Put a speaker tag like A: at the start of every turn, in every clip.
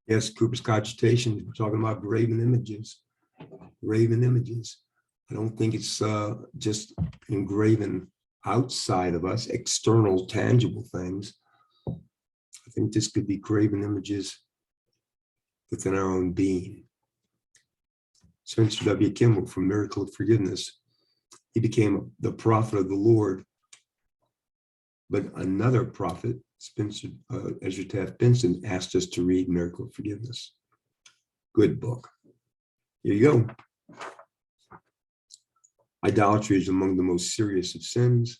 A: Yes, Cooper's Cogitations. We're talking about graven images. Graven images. I don't think it's just engraven outside of us, external, tangible things. I think this could be graven images within our own being. Spencer W. Kimball from Miracle of Forgiveness. He became the prophet of the Lord. But another prophet, Spencer Ezra Taft Benson, asked us to read Miracle of Forgiveness. Good book. Here you go. Idolatry is among the most serious of sins.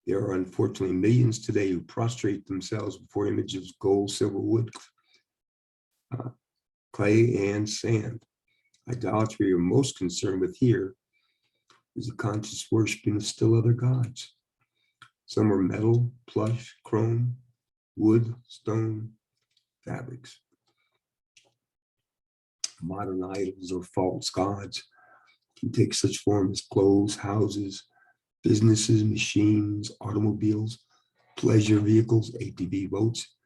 A: There are unfortunately millions today who prostrate themselves before images of gold, silver, wood, clay, and sand. Idolatry you're most concerned with here is the conscious worshiping of still other gods. Some are metal, plush, chrome, wood, stone, fabrics. Modern idols or false gods can take such form as clothes, houses, businesses, machines, automobiles, pleasure vehicles, ATV boats,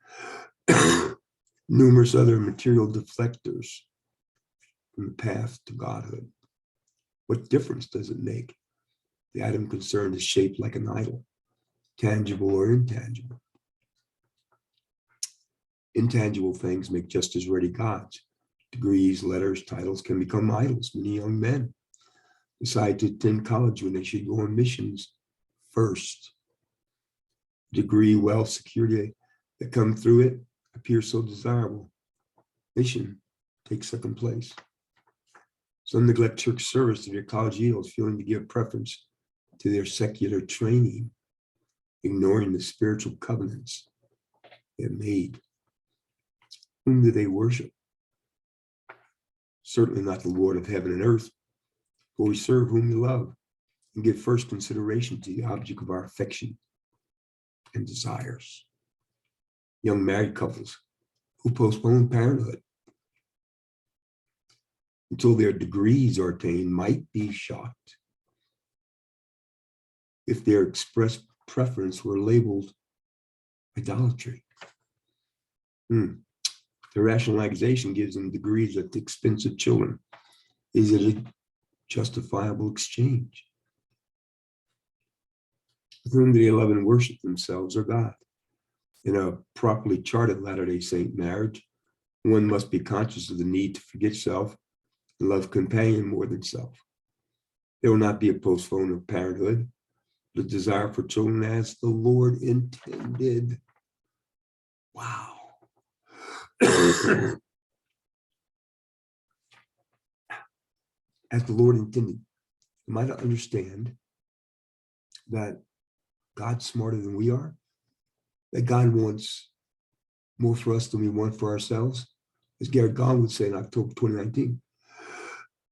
A: numerous other material deflectors from the path to godhood. What difference does it make? The item concerned is shaped like an idol, tangible or intangible. Intangible things make just as ready gods. Degrees, letters, titles can become idols. Many young men decide to attend college when they should go on missions first. Degree, wealth, security that come through it appear so desirable. Mission takes second place. Some neglect church service to their college yields, feeling to give preference to their secular training, ignoring the spiritual covenants they have made. Whom do they worship? Certainly not the Lord of heaven and earth, for we serve whom we love and give first consideration to the object of our affection and desires. Young married couples who postpone parenthood until their degrees are attained might be shocked if their expressed preference were labeled idolatry. The rationalization gives them degrees at the expense of children. Is it a justifiable exchange? With whom do they love and worship themselves or God? In a properly charted Latter-day Saint marriage, one must be conscious of the need to forget self and love companion more than self. There will not be a postponement of parenthood, but a desire for children as the Lord intended. Wow. As the Lord intended. Am I to understand that God's smarter than we are? That God wants more for us than we want for ourselves? As Garrett Gahn would say in October 2019.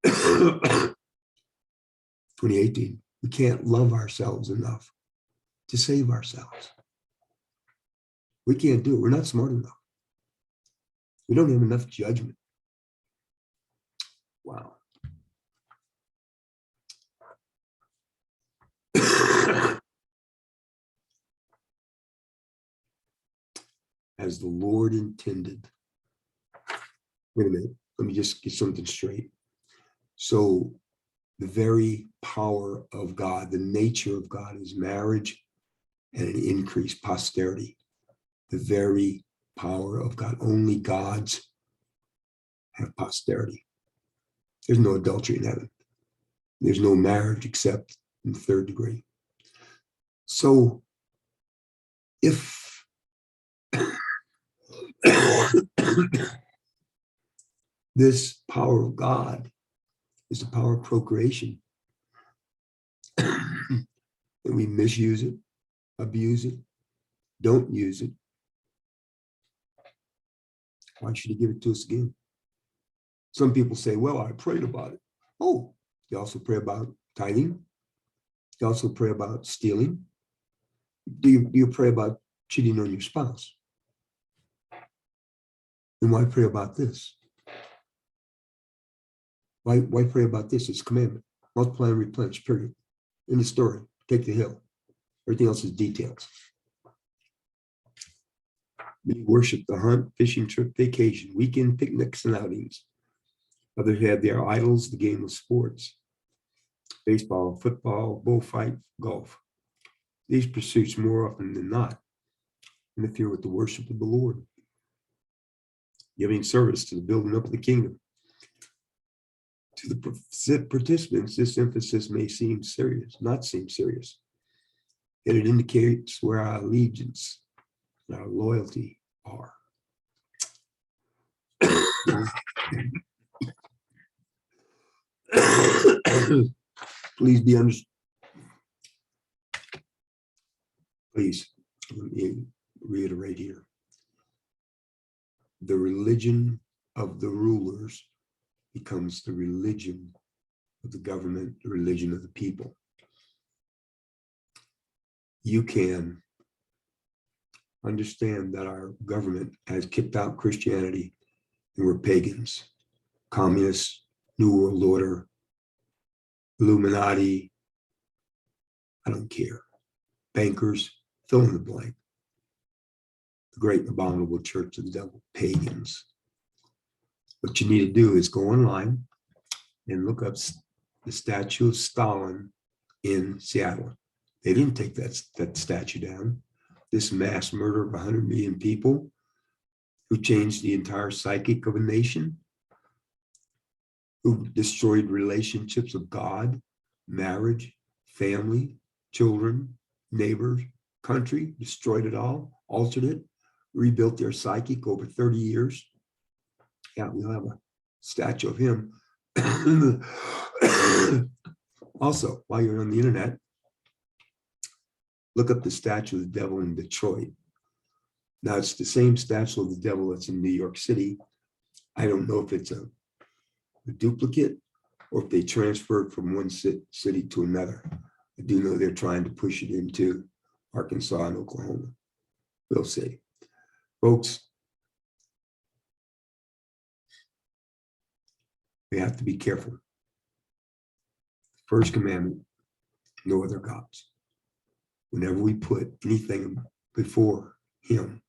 A: 2018, we can't love ourselves enough to save ourselves. We can't do it. We're not smart enough. We don't have enough judgment. Wow. As the Lord intended. Wait a minute. Let me just get something straight. So the very power of God, the nature of God is marriage and an increased posterity. The very power of God. Only gods have posterity. There's no adultery in heaven. There's no marriage except in the third degree. So if this power of God is the power of procreation, and we misuse it, abuse it, don't use it, why should he give it to us again? Some people say, well, I prayed about it. Oh, you also pray about tithing? You also pray about stealing? Do you pray about cheating on your spouse? Then why pray about this? Why pray about this? It's a commandment. Multiply and replenish, period. In the story, take the hill. Everything else is details. Many worship the hunt, fishing trip, vacation, weekend picnics, and outings. Others have their idols, the game of sports, baseball, football, bullfight, golf. These pursuits more often than not interfere with the worship of the Lord, giving service to the building up of the kingdom. To the participants, this emphasis may seem serious, not seem serious, yet it indicates where our allegiance and our loyalty are. Please be understood. Please, let me reiterate here. The religion of the rulers becomes the religion of the government, the religion of the people. You can understand that our government has kicked out Christianity and we're pagans, communists, New World Order, Illuminati, I don't care, bankers, fill in the blank. The great abominable church of the devil, pagans. What you need to do is go online and look up the statue of Stalin in Seattle. They didn't take that statue down. This mass murder of 100 million people who changed the entire psychic of a nation, who destroyed relationships of God, marriage, family, children, neighbors, country, destroyed it all, altered it, rebuilt their psychic over 30 years. Yeah, we'll have a statue of him. Also, while you're on the internet, look up the statue of the devil in Detroit. Now, it's the same statue of the devil that's in New York City. I don't know if it's a duplicate or if they transferred from one city to another. I do know they're trying to push it into Arkansas and Oklahoma. We'll see. Folks, we have to be careful. First commandment, no other gods. Whenever we put anything before him,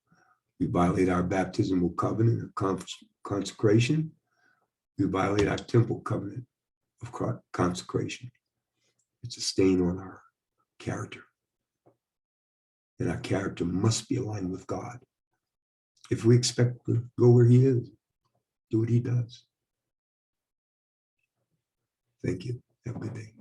A: we violate our baptismal covenant of consecration. We violate our temple covenant of consecration. It's a stain on our character. And our character must be aligned with God. If we expect to go where he is, do what he does. Thank you. Have a good day.